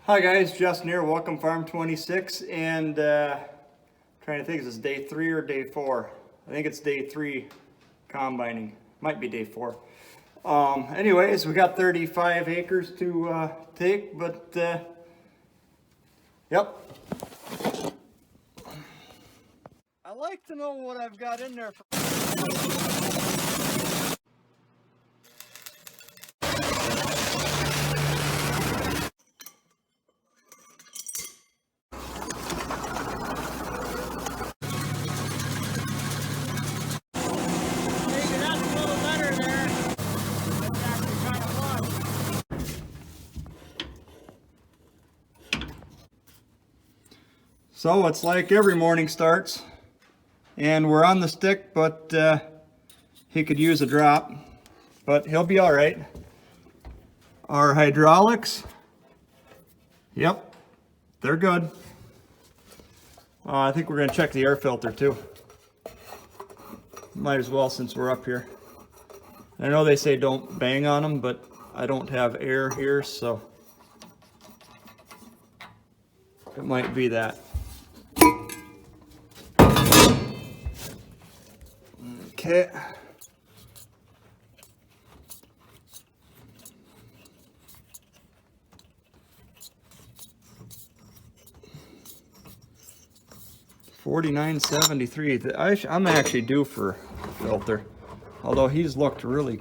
Hi guys, Justin here, welcome Farm 26, and trying to think, is this day 3 or day 4? I think it's day 3 combining, might be day 4. Anyways, we got 35 acres to take, but yep. I like to know what I've got in there for. So it's like every morning starts, and we're on the stick, but he could use a drop, but he'll be all right. Our hydraulics, yep, they're good. I think we're going to check the air filter too. Might as well since we're up here. I know they say don't bang on them, but I don't have air here, so it might be that. Okay. $49.73. I'm actually due for a filter, although he's looked really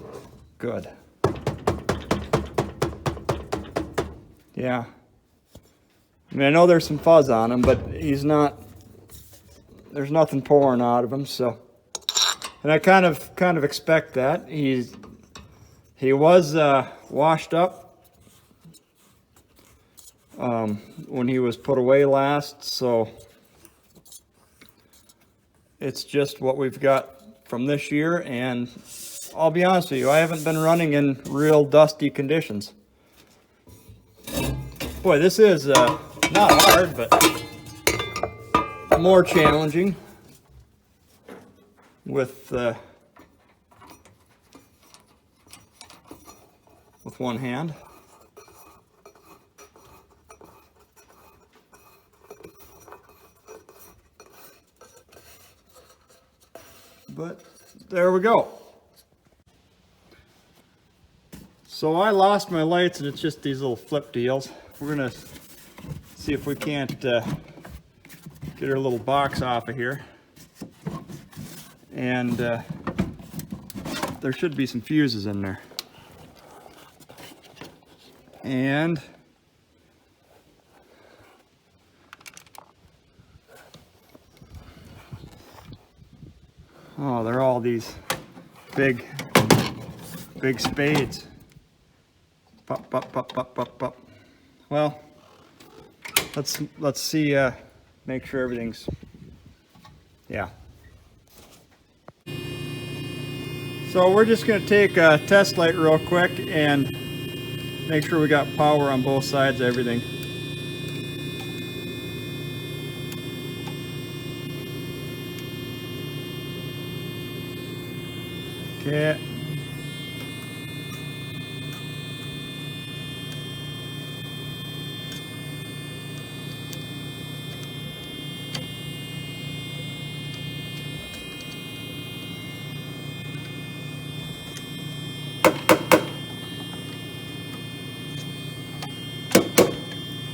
good. Yeah. I mean, I know there's some fuzz on him, but he's not. There's nothing pouring out of him, so. And I kind of expect that. He was washed up when he was put away last, so it's just what we've got from this year. And I'll be honest with you, I haven't been running in real dusty conditions. Boy, this is not hard, but more challenging with one hand. But there we go. So I lost my lights, and it's just these little flip deals. We're gonna see if we can't get our little box off of here. And there should be some fuses in there. And oh, they're all these big spades. Pop, pop, pop, pop, pop, pop. Well, let's see. Make sure everything's, yeah. So we're just going to take a test light real quick and make sure we got power on both sides of everything. Okay.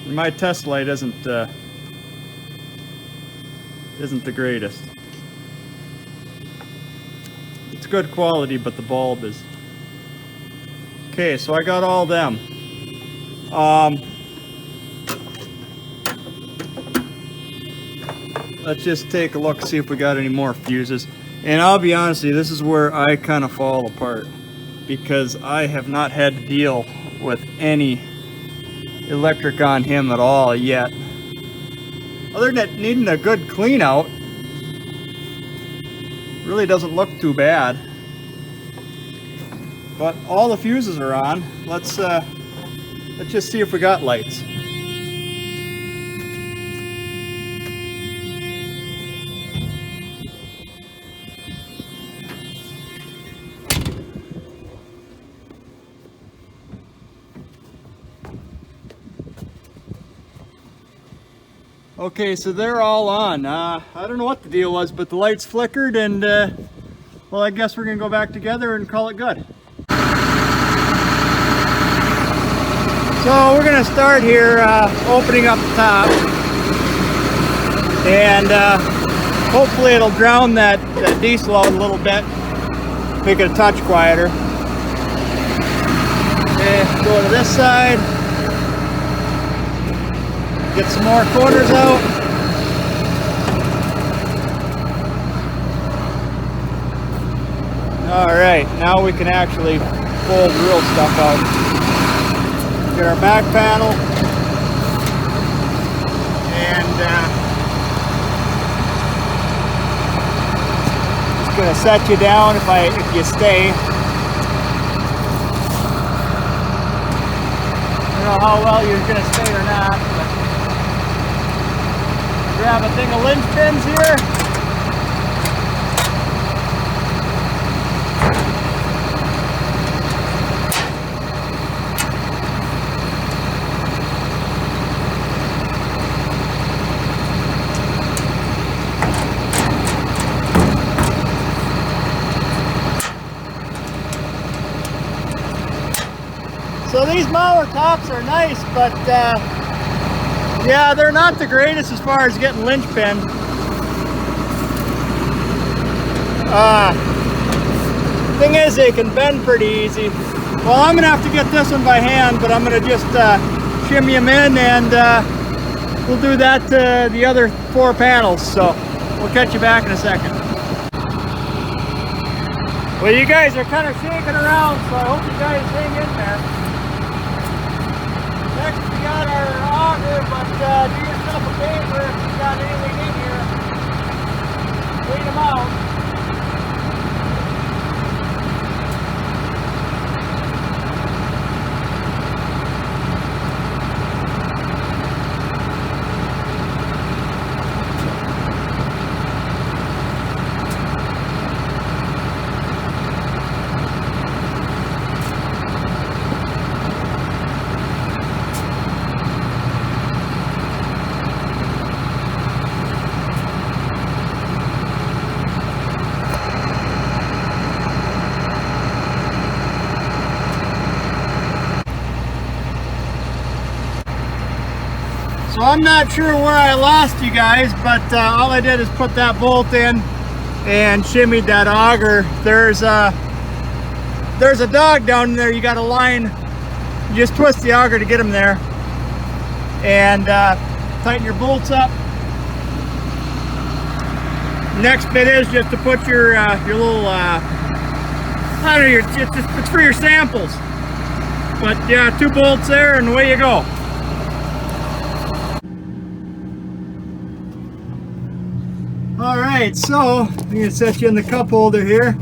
My test light isn't the greatest. It's good quality, but the bulb is. Okay, so I got all them. Let's just take a look, see if we got any more fuses. And I'll be honest with you, this is where I kind of fall apart, because I have not had to deal with any electric on him at all yet. Other than needing a good clean out, really doesn't look too bad. But all the fuses are on. Let's just see if we got lights. Okay, so they're all on. I don't know what the deal was, but the lights flickered and well, I guess we're gonna go back together and call it good. So we're gonna start here opening up the top, and hopefully it'll drown that diesel out a little bit, make it a touch quieter. Okay, go to this side, get some more corners out. All right, now we can actually pull the real stuff out. Get our back panel, and just gonna set you down if you stay. I don't know how well you're gonna stay or not, but grab a thing of lynch pins here. So these mower tops are nice, but yeah, they're not the greatest as far as getting lynch pin. Thing is, they can bend pretty easy. Well, I'm gonna have to get this one by hand, but I'm gonna just shimmy them in, and we'll do that to the other 4 panels. So we'll catch you back in a second. Well, you guys are kind of shaking around, so I hope you guys hang in there. Next, we got our auger, but do yourself a favor if you got anything in here, clean them out. So I'm not sure where I lost you guys, but all I did is put that bolt in and shimmied that auger. There's a dog down there. You got a line. You just twist the auger to get him there, and tighten your bolts up. Next bit is just to put your little I don't know, it's for your samples. But yeah, 2 bolts there, and away you go. All right, so I'm gonna set you in the cup holder here.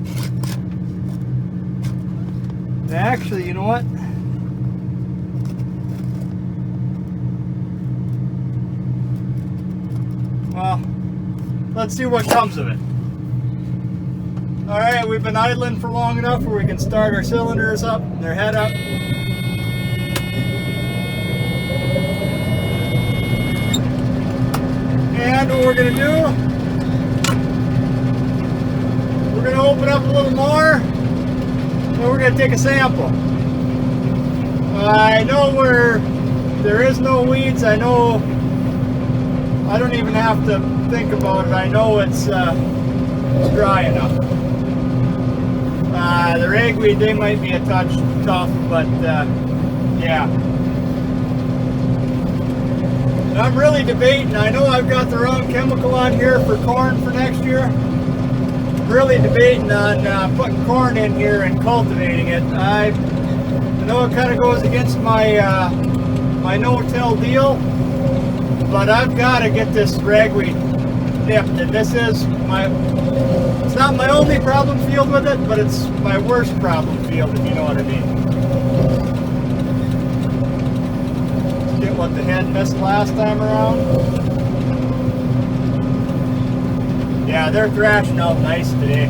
Actually, you know what? Well, let's see what comes of it. All right, we've been idling for long enough where we can start our cylinders up, their head up. And what we're gonna do, we're going to open up a little more, and we're going to take a sample. I know where there is no weeds. I know I don't even have to think about it. I know it's dry enough. The ragweed, they might be a touch tough, but yeah. And I'm really debating. I know I've got the wrong chemical on here for corn for next year. Really debating on putting corn in here and cultivating it. I know it kind of goes against my my no-till deal, but I've got to get this ragweed nipped, and this is it's not my only problem field with it, but it's my worst problem field, if you know what I mean. Get what the head missed last time around. Yeah, they're thrashing out nice today.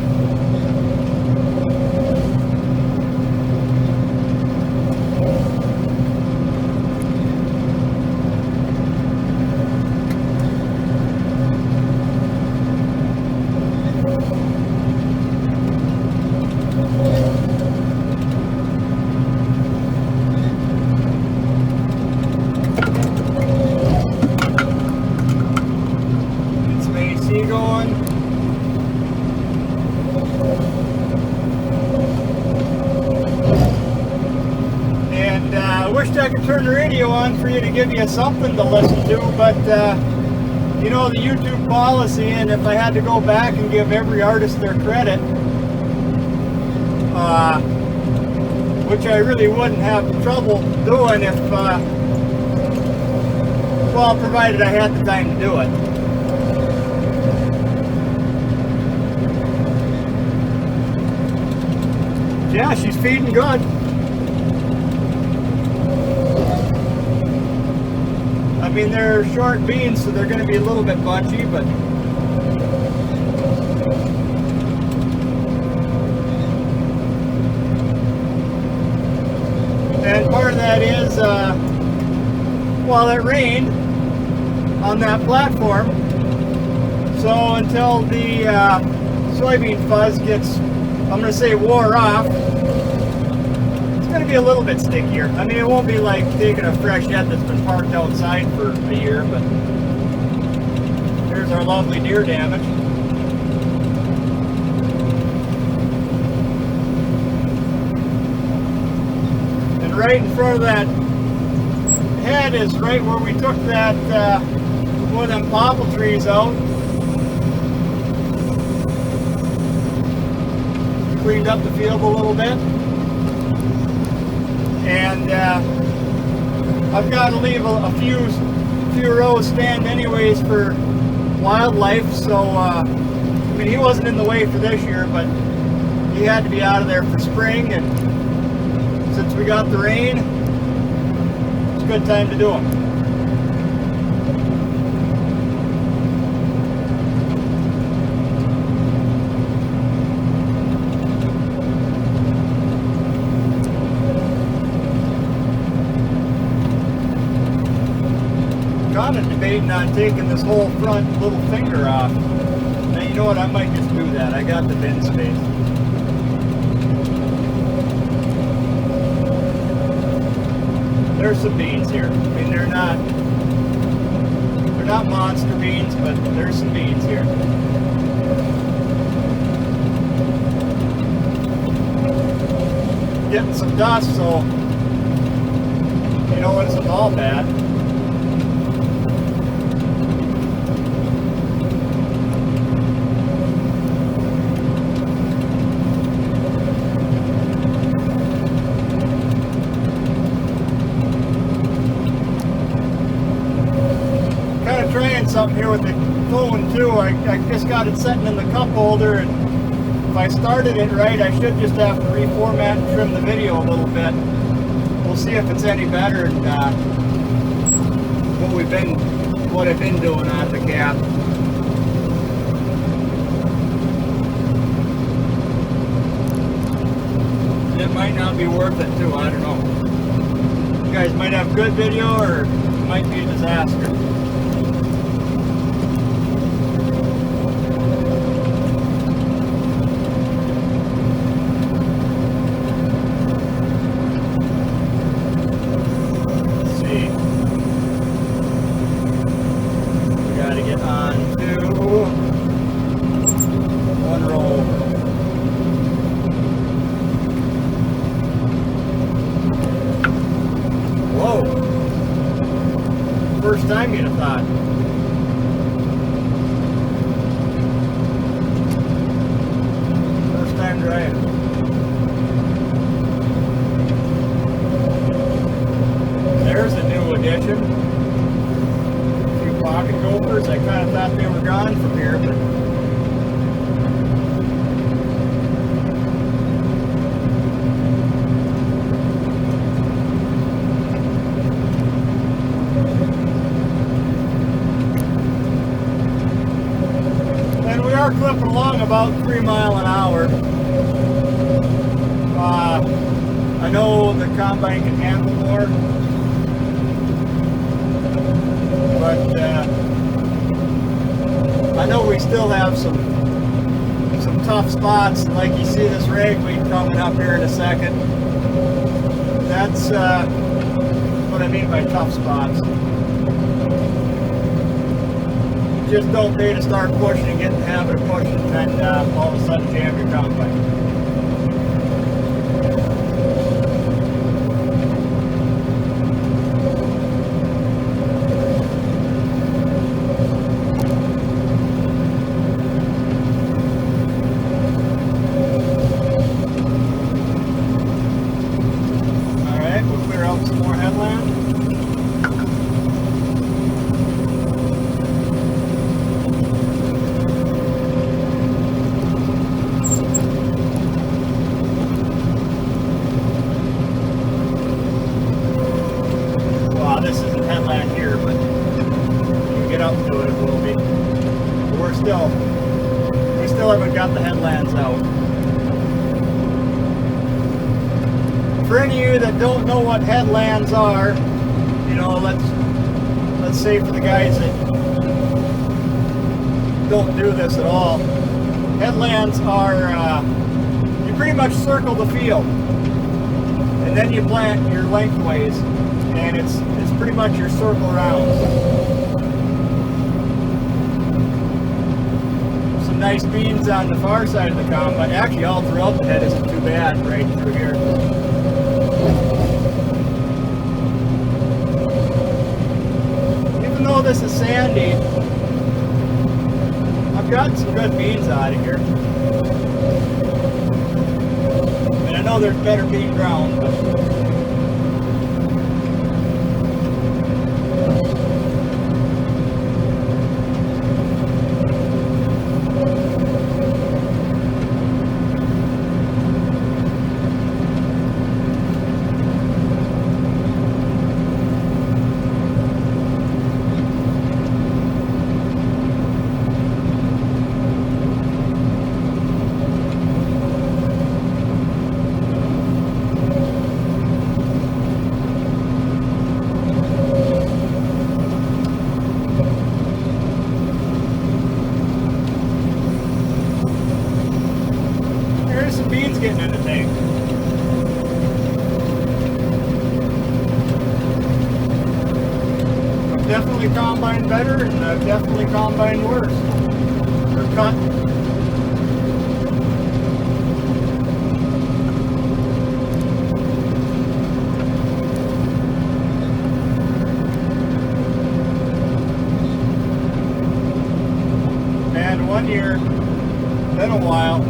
wished I could turn the radio on for you to give you something to listen to, but you know, the YouTube policy, and if I had to go back and give every artist their credit, which I really wouldn't have trouble doing if, well, provided I had the time to do it. Yeah, she's feeding good. I mean, they're short beans, so they're going to be a little bit bunchy, but and part of that is, well, it rained on that platform, so until the soybean fuzz gets, I'm going to say, wore off, it's going to be a little bit stickier. I mean, it won't be like taking a fresh head that's been parked outside for a year, but here's our lovely deer damage. And right in front of that head is right where we took that one of them popple trees out. Cleaned up the field a little bit, and I've got to leave a few rows stand anyways for wildlife, so I mean, he wasn't in the way for this year, but he had to be out of there for spring, and since we got the rain, it's a good time to do them. Kind of debating on taking this whole front little finger off. Now, you know what, I might just do that. I got the bin space. There's some beans here. I mean, they're not monster beans, but there's some beans here. Getting some dust, so you know, it isn't all bad. Trying something here with the phone too. I just got it sitting in the cup holder, and if I started it right, I should just have to reformat and trim the video a little bit. We'll see if it's any better than what I've been doing out of the cap. It might not be worth it too, I don't know. You guys might have good video, or it might be a disaster. First time you'd have thought. First time driving. There's a new addition. A few pocket gophers. I kind of thought they were gone from here, but clipping along about 3 miles an hour. I know the combine can handle more, but I know we still have some tough spots. Like you see this ragweed coming up here in a second. That's what I mean by tough spots. Just don't pay to start pushing and get in the habit of pushing, and all of a sudden jam your combine. clear out some more headland. Well, this isn't headland here, but when we get up to it, it will be. We still haven't got the headlands out. For any of you that don't know what headlands are, you know, let's say for the guys that don't do this at all, headlands are, you pretty much circle the field, and then you plant your lengthways, and it's pretty much your circle rounds. Nice beans on the far side of the combine. Actually, all throughout the head isn't too bad, right through here. Even though this is sandy, I've gotten some good beans out of here. And I know there's better bean ground, but getting in the tank. I've definitely combined better, and I've definitely combined worse. Or cut. And one year, been a while,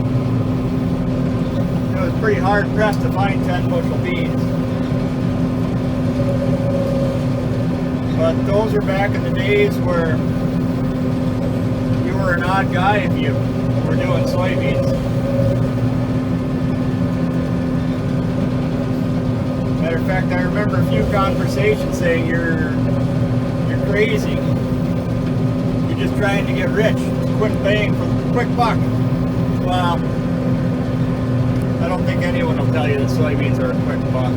it was pretty hard pressed to find 10 bushel beans. But those were back in the days where you were an odd guy if you were doing soybeans. Matter of fact, I remember a few conversations saying you're crazy. You're just trying to get rich. Quick bang for the quick buck. Well, I don't think anyone will tell you that soybeans are a quick buck.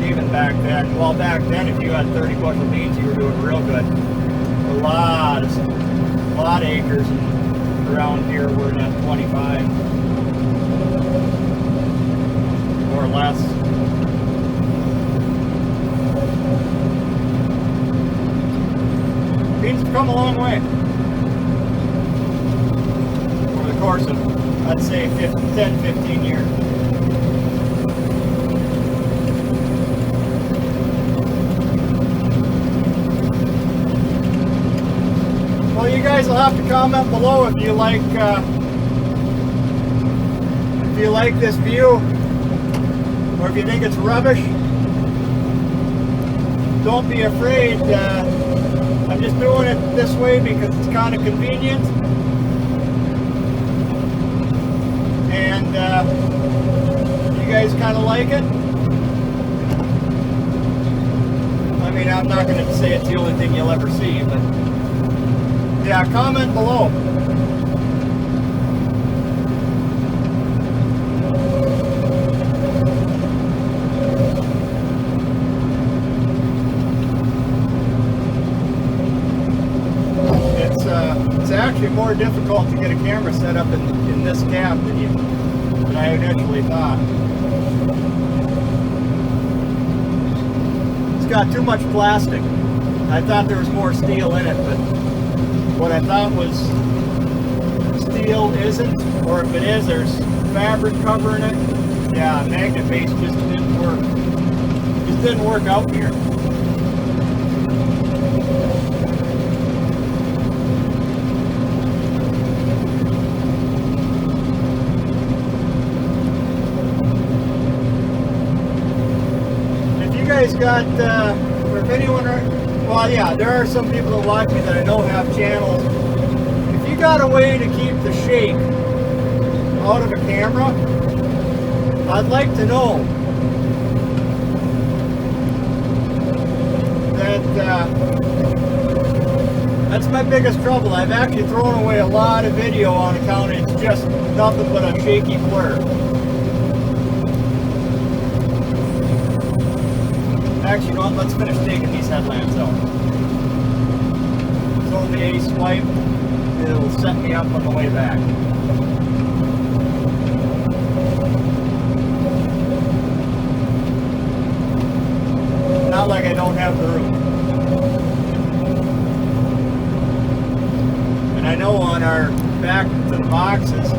Even back then. Well, back then, if you had 30 bushel beans, you were doing real good. A lot of acres around here were at 25 or less. Beans have come a long way over the course of, I'd say, 10, 15 years. Well, you guys will have to comment below if you like this view, or if you think it's rubbish. Don't be afraid. I'm just doing it this way because it's kind of convenient, and you guys kind of like it. I mean, I'm not going to say it's the only thing you'll ever see, but yeah, comment below. It's actually more difficult to get a camera set up in this cab than I initially thought. It's got too much plastic. I thought there was more steel in it, but what I thought was steel isn't, or if it is, there's fabric covering it. Yeah, magnet base just didn't work. Just didn't work out here. If you guys got, or if anyone are, well, yeah, there are some people that watch me that I know have channels. If you got a way to keep the shake out of a camera, I'd like to know. That's my biggest trouble. I've actually thrown away a lot of video on account it's just nothing but a shaky blur. Actually, you know what? Let's finish taking these headlamps out. So the A swipe, it'll set me up on the way back. Not like I don't have the room. And I know on our back to the boxes,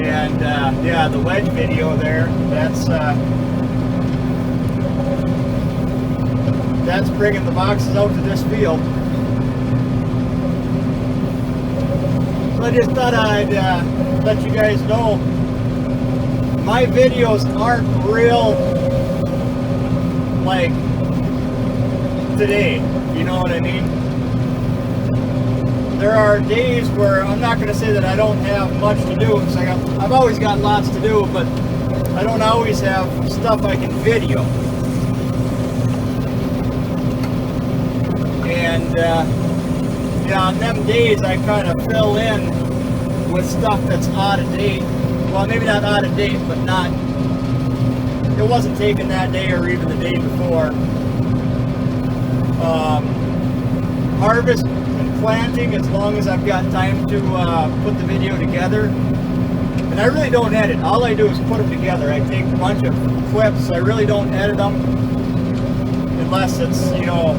and yeah, the wedge video there, that's bringing the boxes out to this field. So I just thought I'd let you guys know my videos aren't real like today, you know what I mean? There are days where I'm not going to say that I don't have much to do, because I've always got lots to do, but I don't always have stuff I can video. And yeah, on them days I kind of fill in with stuff that's out of date. Well, maybe not out of date, but it wasn't taken that day or even the day before. Harvest and planting, as long as I've got time to put the video together. And I really don't edit. All I do is put them together. I take a bunch of clips. I really don't edit them unless it's, you know,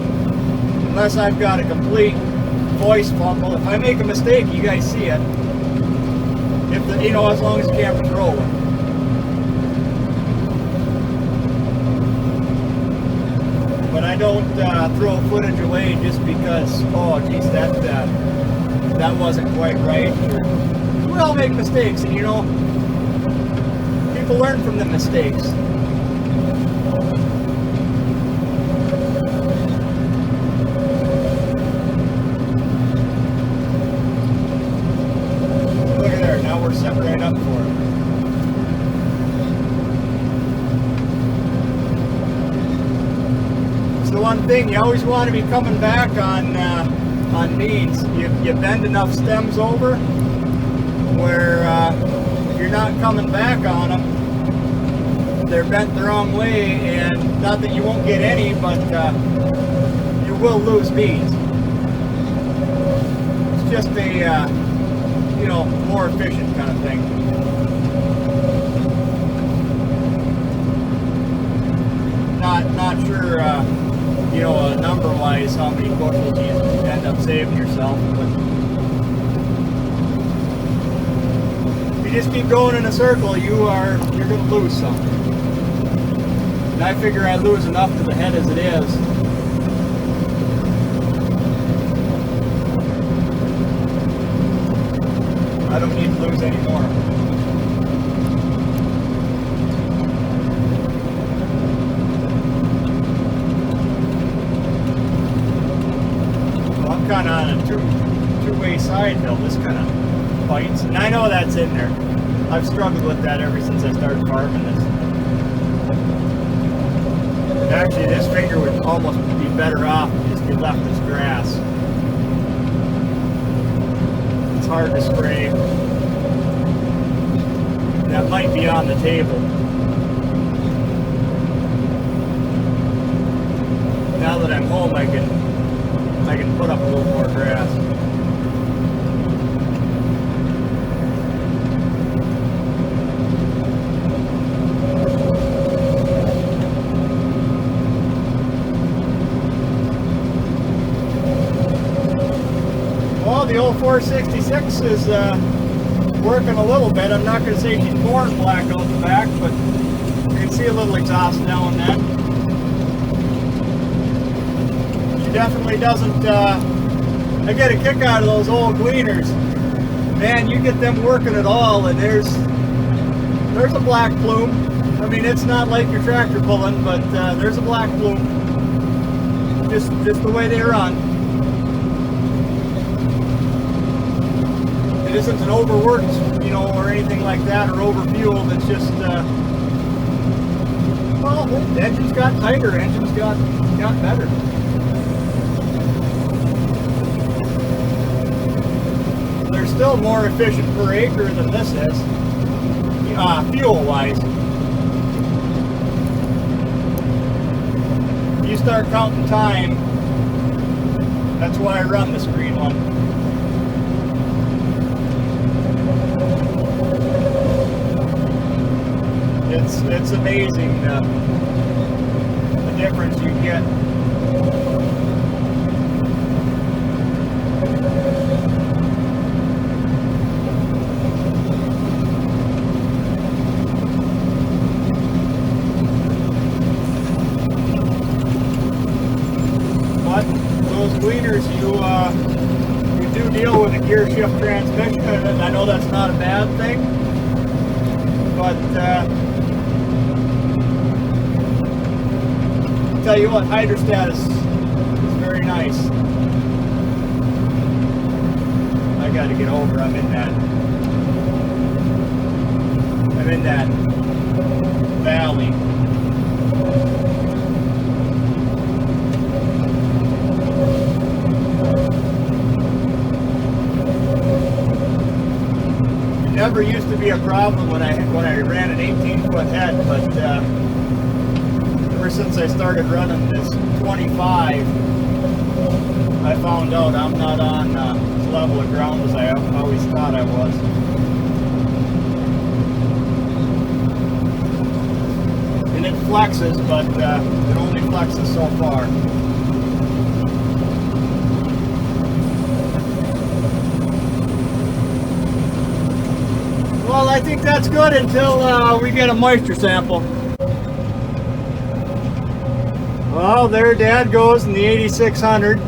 unless I've got a complete voice fumble. If I make a mistake, you guys see it. If the, you know, as long as the camera's rolling. But I don't throw footage away just because, oh geez, that wasn't quite right. We all make mistakes, and you know, people learn from the mistakes. Look at there, now we're set right up for it. The one thing you always want to be coming back on beans. You bend enough stems over where if you're not coming back on them, they're bent the wrong way, and not that you won't get any, but you will lose beans. It's just a you know, more efficient kind of thing. Not sure. You know, number-wise, how many bushels you end up saving yourself. But if you just keep going in a circle, you're going to lose something. And I figure I lose enough to the head as it is. I don't need to lose any more. Kind of on a two-way side hill. This kind of bites, and I know that's in there. I've struggled with that ever since I started farming this. And actually, this finger would almost be better off if you left this grass. It's hard to spray. That might be on the table. Now that I'm home, I can put up a little more grass. Well, the old 466 is working a little bit. I'm not going to say she's born black out the back, but you can see a little exhaust now and then. Definitely doesn't, I get a kick out of those old gleaners. Man, you get them working at all, and there's a black plume. I mean, it's not like your tractor pulling, but there's a black plume. Just the way they run. It isn't an overworked, you know, or anything like that, or overfueled. It's just, well, the engine's got tighter, engine's got better. They're still more efficient per acre than this is, fuel-wise. If you start counting time, that's why I run this green one. It's amazing the difference you get. But those gleaners, you do deal with a gear shift transmission, and I know that's not a bad thing, but tell you what, hydrostat is very nice. I got to get over. I'm in that valley. It never used to be a problem when I ran an 18-foot head, but ever since I started running this 25, I found out I'm not on as level of ground as I always thought I was. And it flexes, but it only flexes so far. Well, I think that's good until we get a moisture sample. Well, there Dad goes in the 8600.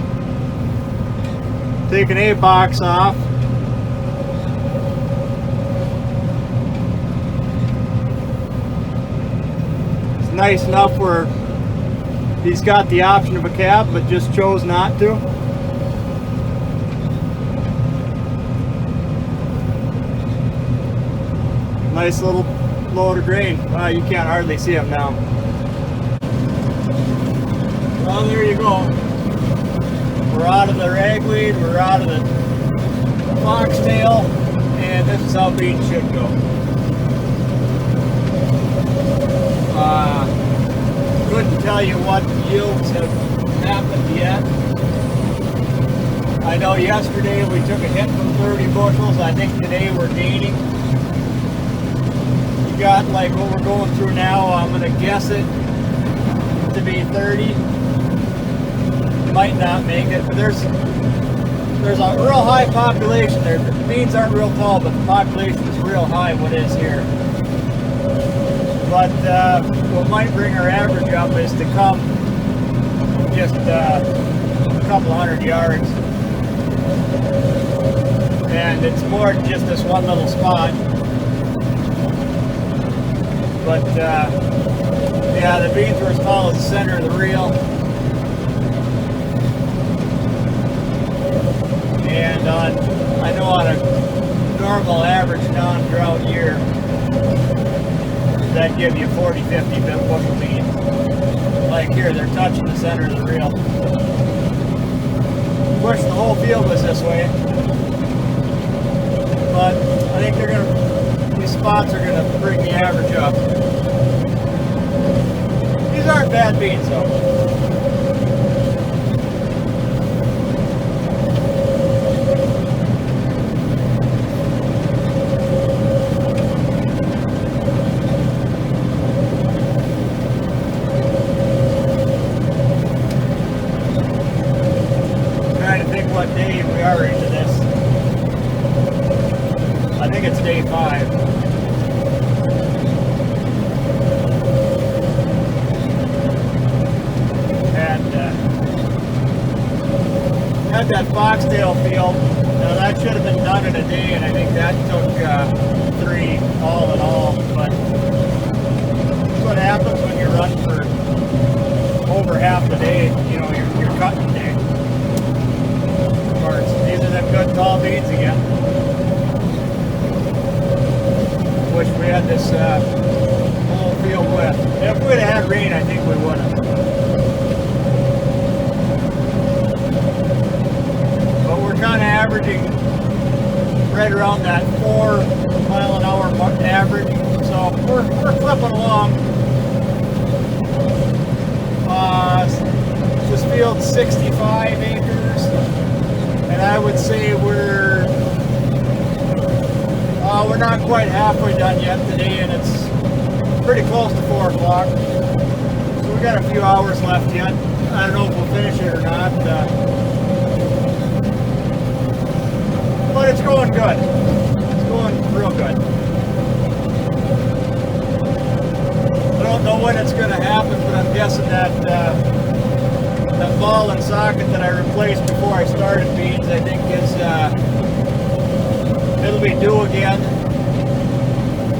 Taking a box off. It's nice enough where he's got the option of a cap, but just chose not to. Nice little load of grain. Wow, you can't hardly see him now. Well, there you go. We're out of the ragweed, we're out of the foxtail, and this is how beans should go. Couldn't tell you what yields have happened yet. I know yesterday we took a hit from 30 bushels. I think today we're gaining. You got like what we're going through now, I'm going to guess it to be 30. Might not make it, but there's a real high population there. The beans aren't real tall, but the population is real high, what is here. But what might bring our average up is to come just a couple hundred yards. And it's more than just this one little spot. But yeah, the beans were as tall as the center of the reel. And I know on a normal average non-drought year, that'd give you 40-50 bushel beans. Like here, they're touching the center of the reel. Wish the whole field was this way. But I think these spots are gonna bring the average up. These aren't bad beans though. What day we are into this. I think it's day 5. And had that foxtail field. Now that should have been done in a day, and I think that took 3 all in all. But what happens when you run for over half the day. You know, your cutting day. Of course, these are them good tall beans again. Wish we had this whole field wet. If we'd have had rain, I think we would have. But we're kind of averaging right around that 4-mile-an-hour average, so we're clipping along. This field's 65 acres, and I would say we're not quite halfway done yet today, and it's pretty close to 4 o'clock. So we got a few hours left yet. I don't know if we'll finish it or not. But it's going good. It's going real good. I don't know when it's going to happen, but I'm guessing that that ball and socket that I replaced before I started beans, I think is it'll be due again.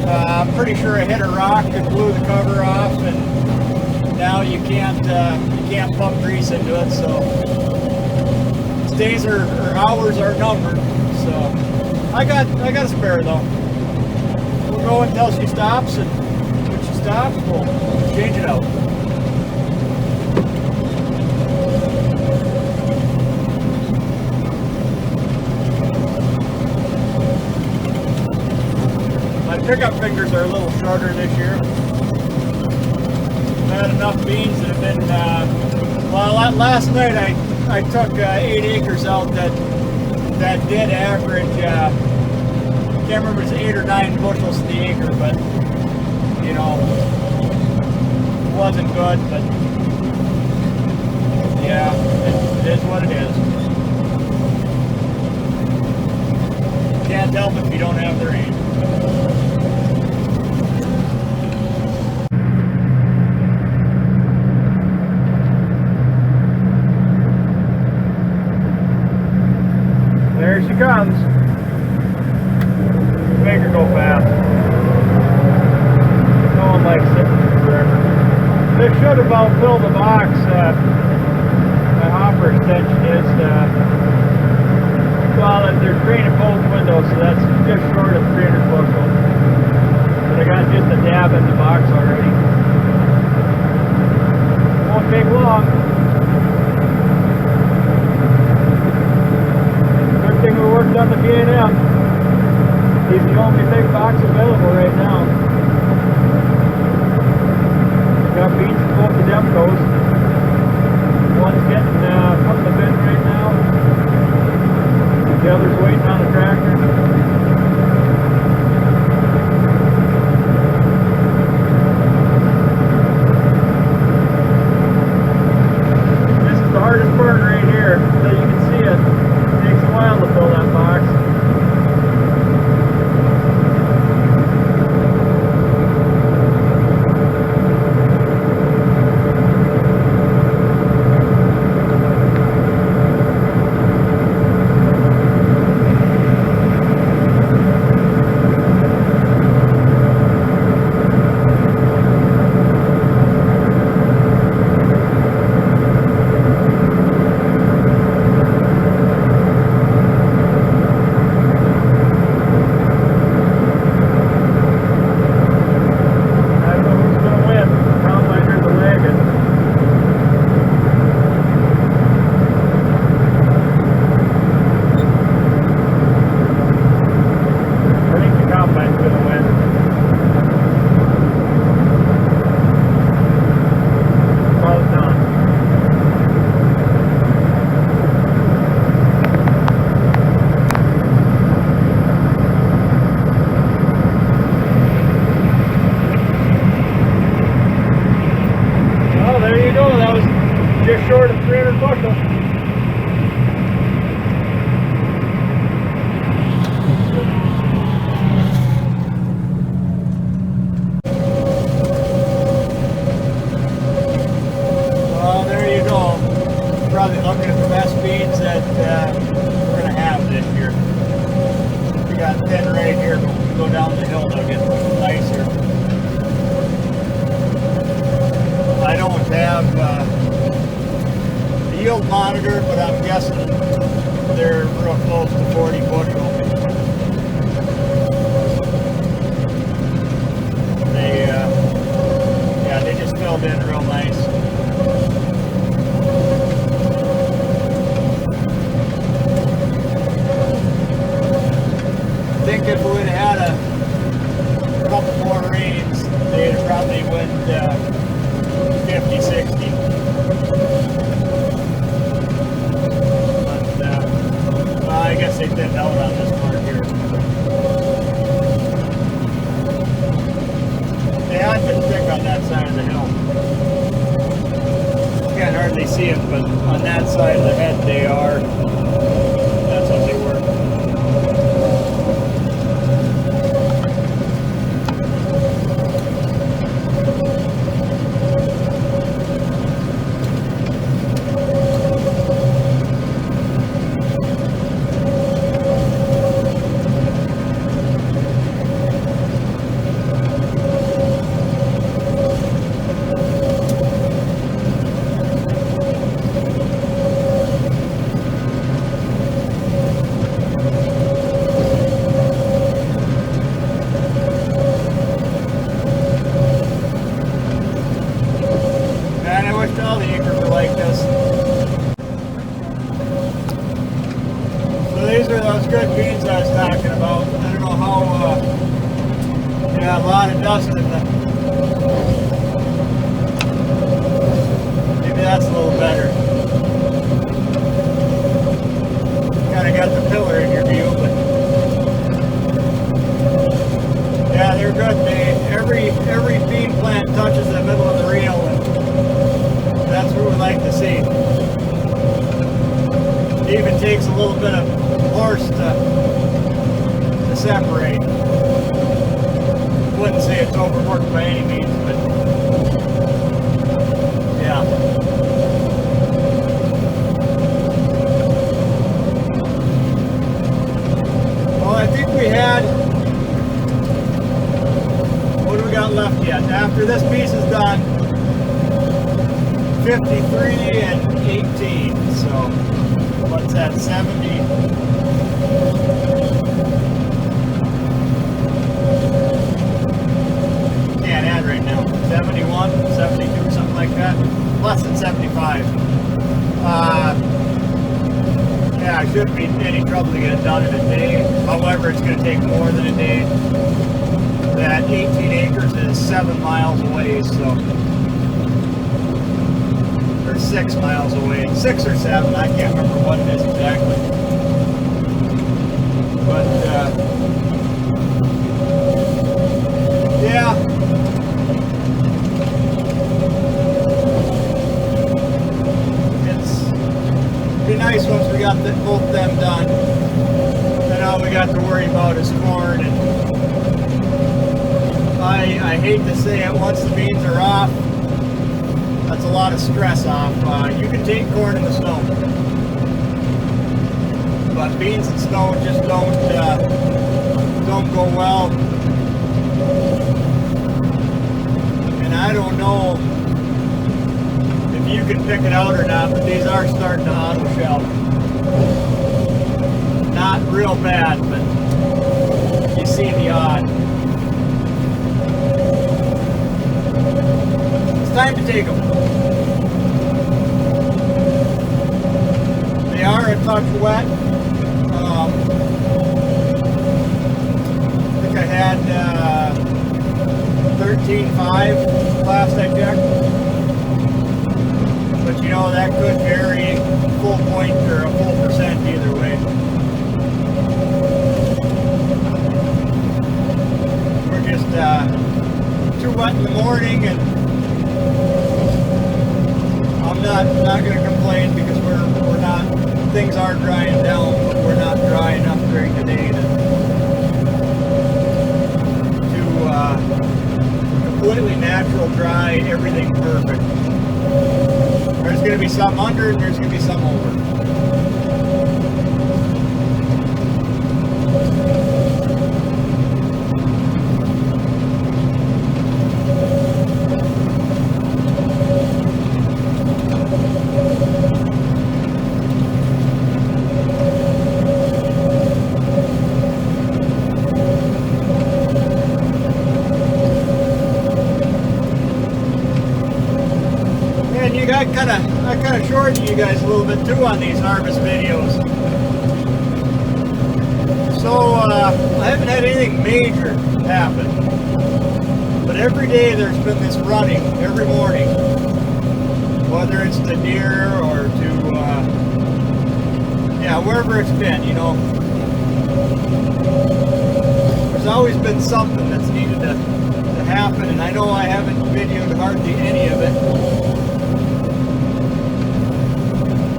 I'm pretty sure I hit a rock and blew the cover off, and now you can't pump grease into it. So days or hours are numbered. So I got a spare though. We'll go until she stops, and when she stops, we'll change it out. My pickup fingers are a little shorter this year. I've had enough beans that have been, well, last night I took 8 acres out that did average, I can't remember if it's 8 or 9 bushels to the acre, but, you know, it wasn't good, but, yeah, it is what it is. Can't help it if you don't have the rain. There she comes. Make her go fast. No one likes sitting forever. This should about fill the box. My hopper extension is, well, there's grain in both windows, so that's just short of 300 bushels. But I got just a dab in the box already. Won't take long. We worked on the B&M. He's the only big box available right now. We've got beans in both the Demcos. One's getting put in the bin right now. The other's waiting on the tractor. This is the hardest part right here, so you can see it. Takes a while to fill that box. Just short of 300 bushels. Well, there you go. Probably looking at the best beans that we're going to have this year. We got 10 right here, but when we go down the hill, they'll get nicer. don't have the yield monitor, but I'm guessing they're real close to 40 bushel. They just filled in real nice. I think if we would have had a couple more rains, they'd have probably went 50, 60. But I guess they thinned out on this part here. They had been thick on that side of the hill. You can't hardly see them, but on that side of the head they are. That's what they were. All the acres are like this. So these are those good beans I was talking about. I don't know how, a lot of dust in them. Maybe that's a little better. Kind of got the pillar in your view, but yeah, they're good. Every bean plant touches the middle of the reel, and that's what we like to see. It even takes a little bit of force to separate. Wouldn't say it's overworked by any means, but yeah. Well, I think we had, what do we got left yet? After this piece is done, 53 and 18, so what's that, 70? Can't add right now. 71, 72, something like that. Less than 75. Yeah, it shouldn't be any trouble to get it done in a day. However, it's going to take more than a day. That 18 acres is 7 miles away, so 6 miles away, 6 or 7, I can't remember what it is exactly. But yeah, it'd be nice once we got both of them done. Then all we got to worry about is corn, and I hate to say it, once the beans are off, that's a lot of stress off. You can take corn in the snow, but beans and snow just don't go well. And I don't know if you can pick it out or not, but these are starting to auto shell. Not real bad, but you see the odd. It's time to take them. They are a touch wet. I think I had 13.5 last I checked. But you know, that could vary full point or a full percent either way. We're just too wet in the morning, and I'm not going to complain because we're not, things are drying down, but we're not dry enough during the day to completely natural dry, everything perfect. There's going to be some under and there's going to be some over. And I kind of shorted you guys a little bit too on these harvest videos. So I haven't had anything major happen, but every day there's been this running every morning, whether it's to Deere or to yeah, wherever it's been, you know. There's always been something that's needed to happen, and I know I haven't videoed hardly any of it.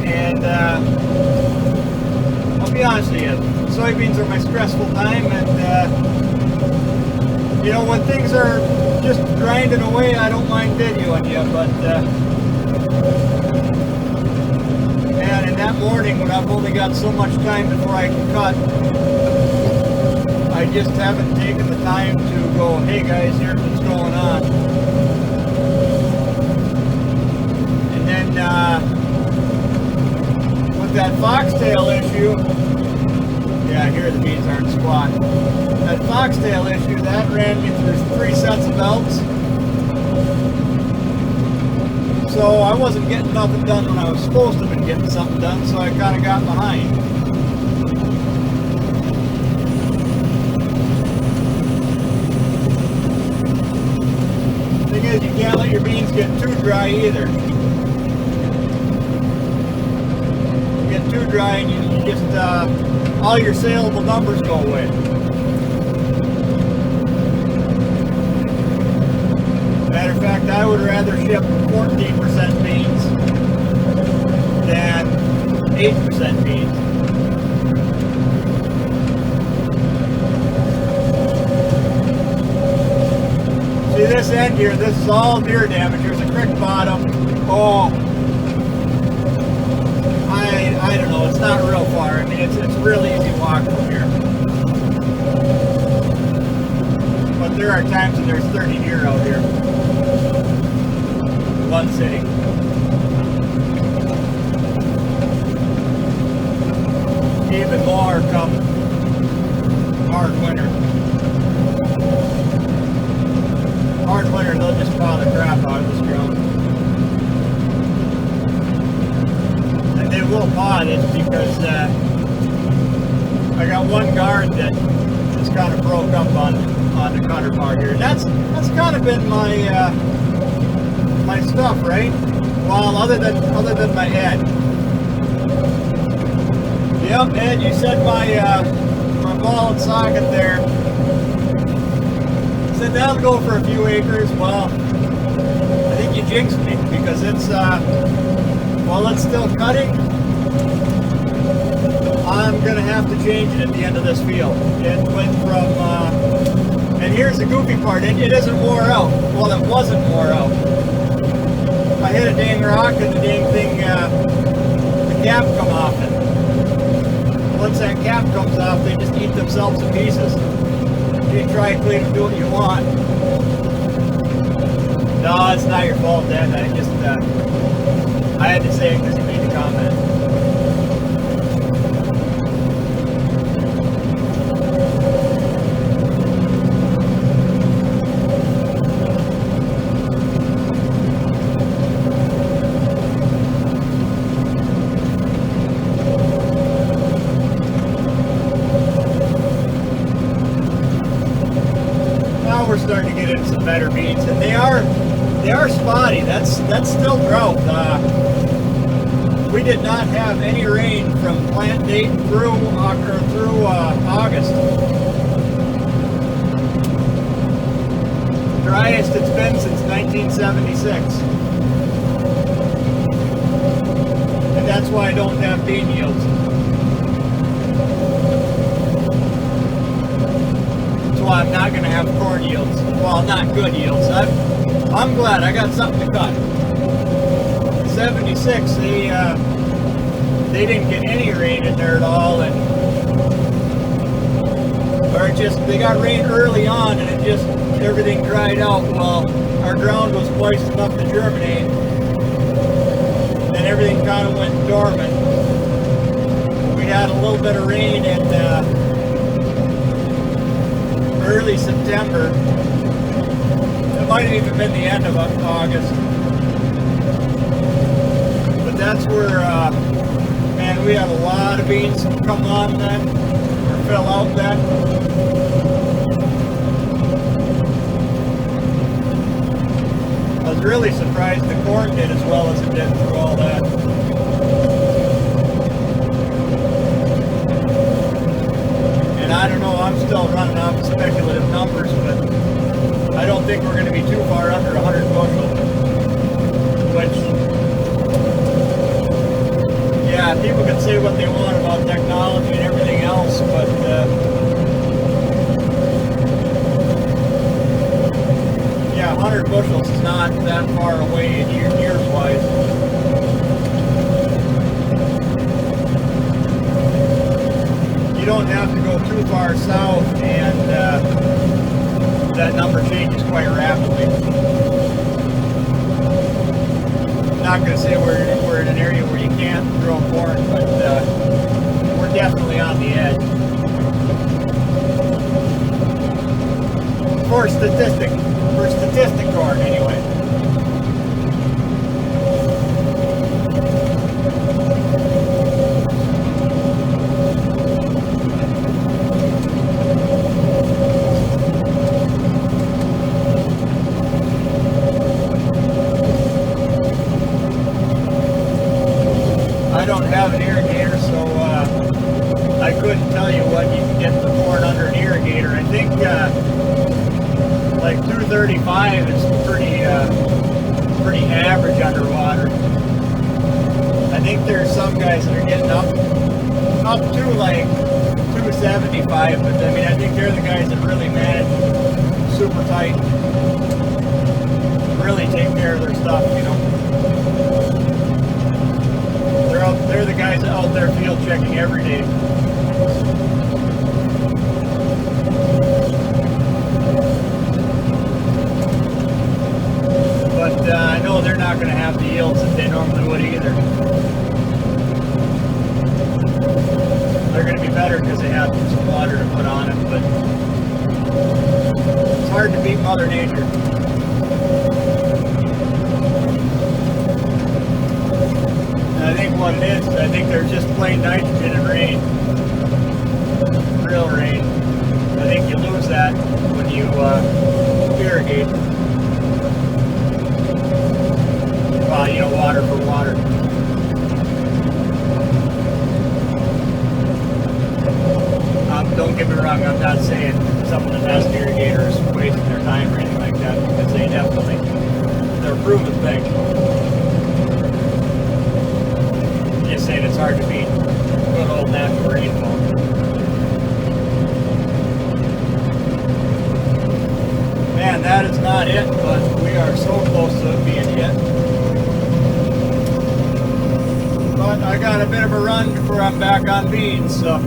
And I'll be honest with you, soybeans are my stressful time, and you know, when things are just grinding away, I don't mind videoing you, but man, in that morning when I've only got so much time before I can cut, I just haven't taken the time to go, hey guys, here's what's going on. And then with that foxtail issue, yeah, here the beans aren't squat. That foxtail issue, that ran me through 3 sets of belts. So I wasn't getting nothing done when I was supposed to have been getting something done, so I kind of got behind. Thing is, you can't let your beans get too dry either. You get too dry and you just, all your saleable numbers go away. Matter of fact, I would rather ship 14% beans than 8% beans. See this end here, this is all deer damage. There's a creek bottom. Oh, I don't know, it's not real far. I mean, it's real easy to walk from here. But there are times when there's 30 deer out here. One sitting. Even more come hard winter. Hard winter, they'll just pile the crap out of this ground. And they will paw this because I got one guard that just kind of broke up on the cutter part here. That's kind of been my my stuff, right? Well, other than my head. Yep, Ed, you said my ball and socket there. Said that'll go for a few acres. Well, I think you jinxed me because it's while it's still cutting, I'm gonna have to change it at the end of this field. It went from and here's the goofy part, it isn't wore out. Well, it wasn't wore out. I hit a dang rock and the dang thing, the cap come off it. Once that cap comes off, they just eat themselves to pieces. You try clean and do what you want. No, it's not your fault, Dad. I just, I had to say it because you made the comment. We're starting to get into some better beans, and they are spotty. That's still drought. We did not have any rain from plant date through August. Driest it's been since 1976, and that's why I don't have bean yields. Well, I'm not going to have corn yields. Well, not good yields. I'm glad I got something to cut. 76, they didn't get any rain in there at all, and or it just they got rain early on, and it just everything dried out. Well, our ground was moist enough to germinate, and everything kind of went dormant. We had a little bit of rain and. Early September. It might have even been the end of August. that's where, man, we had a lot of beans come on then, or fill out then. I was really surprised the corn did as well as it did through all that. And I don't know, I'm still running off of speculative numbers, but I don't think we're going to be too far under 100 bushel. Which, yeah, people can say what they want about technology and everything else, but yeah, 100 bushels is not that far away in years wise. You don't have to go too far south, and that number changes quite rapidly. I'm not going to say we're in an area where you can't grow corn, but we're definitely on the edge. For statistic corn, anyway. I don't have an irrigator, so I couldn't tell you what you can get the corn under an irrigator. I think like 235 is pretty average underwater. I think there's some guys that are getting up to like 275, but I mean I think they're the guys that really manage super tight, really take care of their stuff, you know. They're the guys out there field checking every day. But I know they're not going to have the yields that they normally would either. They're going to be better because they have some water to put on it, but it's hard to beat Mother Nature. I think what it is I think there's just plain nitrogen and rain. Real rain. I think you lose that when you irrigate. Well, you know, water for water. Don't get me wrong, I'm not saying someone that has an irrigator is wasting their time or anything like that, because they definitely, they're a proven thing. Just saying it's hard to beat good old natural rainfall. Man, that is not it, but we are so close to it being it. But I got a bit of a run before I'm back on beans, so.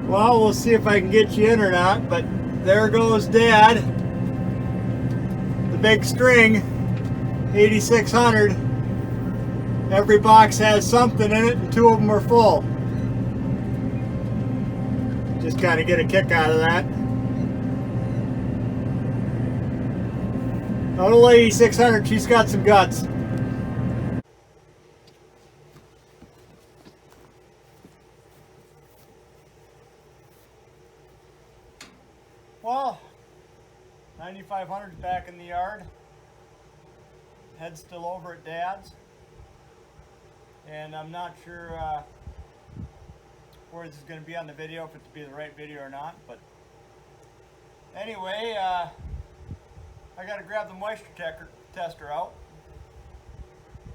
Well, we'll see if I can get you in or not, but there goes Dad. The big string. 8600. Every box has something in it and 2 of them are full. Just kind of get a kick out of that. A little 8600, she's got some guts. Well, 9500's back in the yard. Head's still over at Dad's, and I'm not sure where this is going to be on the video, if it's be the right video or not, but anyway, I got to grab the moisture tester out,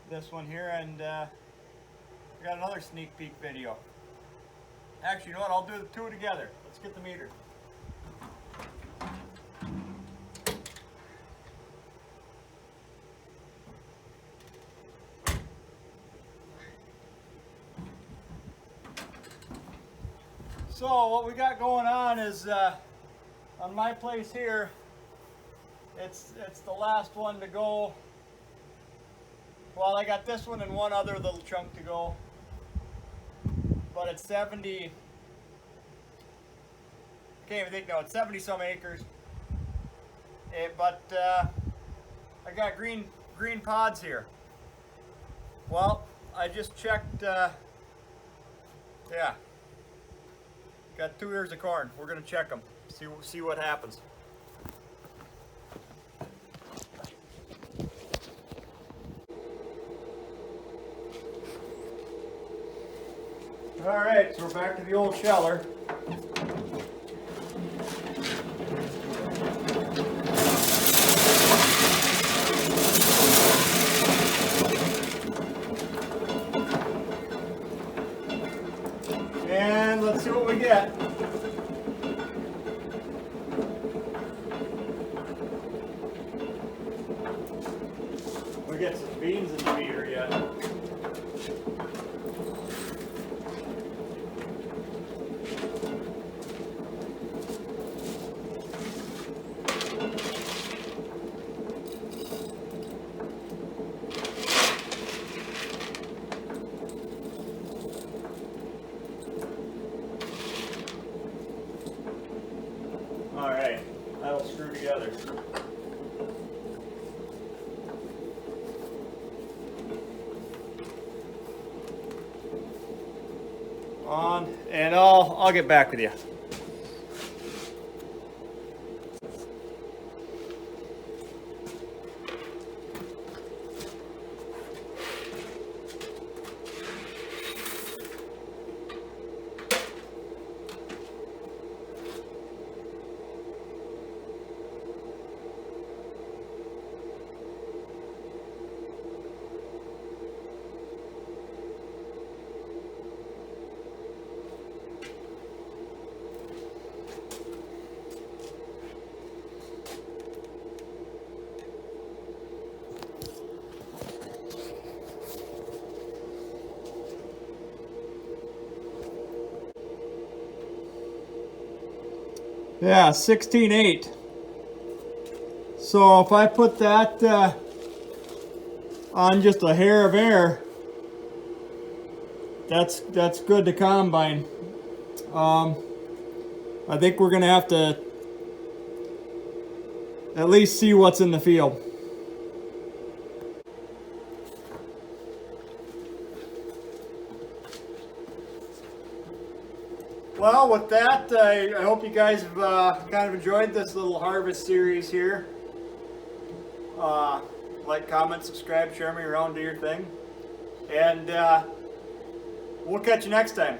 this one here, and I got another sneak peek video. Actually, you know what, I'll do the two together. Let's get the meter. So what we got going on is on my place here, it's the last one to go. Well, I got this one and one other little chunk to go, but it's 70. I can't even think now. It's 70 some acres. But I got green green pods here? Well, I just checked, yeah, got 2 ears of corn. We're gonna check them, see what happens. All right, so we're back to the old sheller. And let's see what we get. We get some beans in the meter yet. All right, that'll screw together. On, and I'll get back with you. Yeah, 16.8. So if I put that on just a hair of air, that's good to combine. I think we're gonna have to at least see what's in the field. Well, with that, I hope you guys have kind of enjoyed this little harvest series here. Like, comment, subscribe, share me around, do your thing. And we'll catch you next time.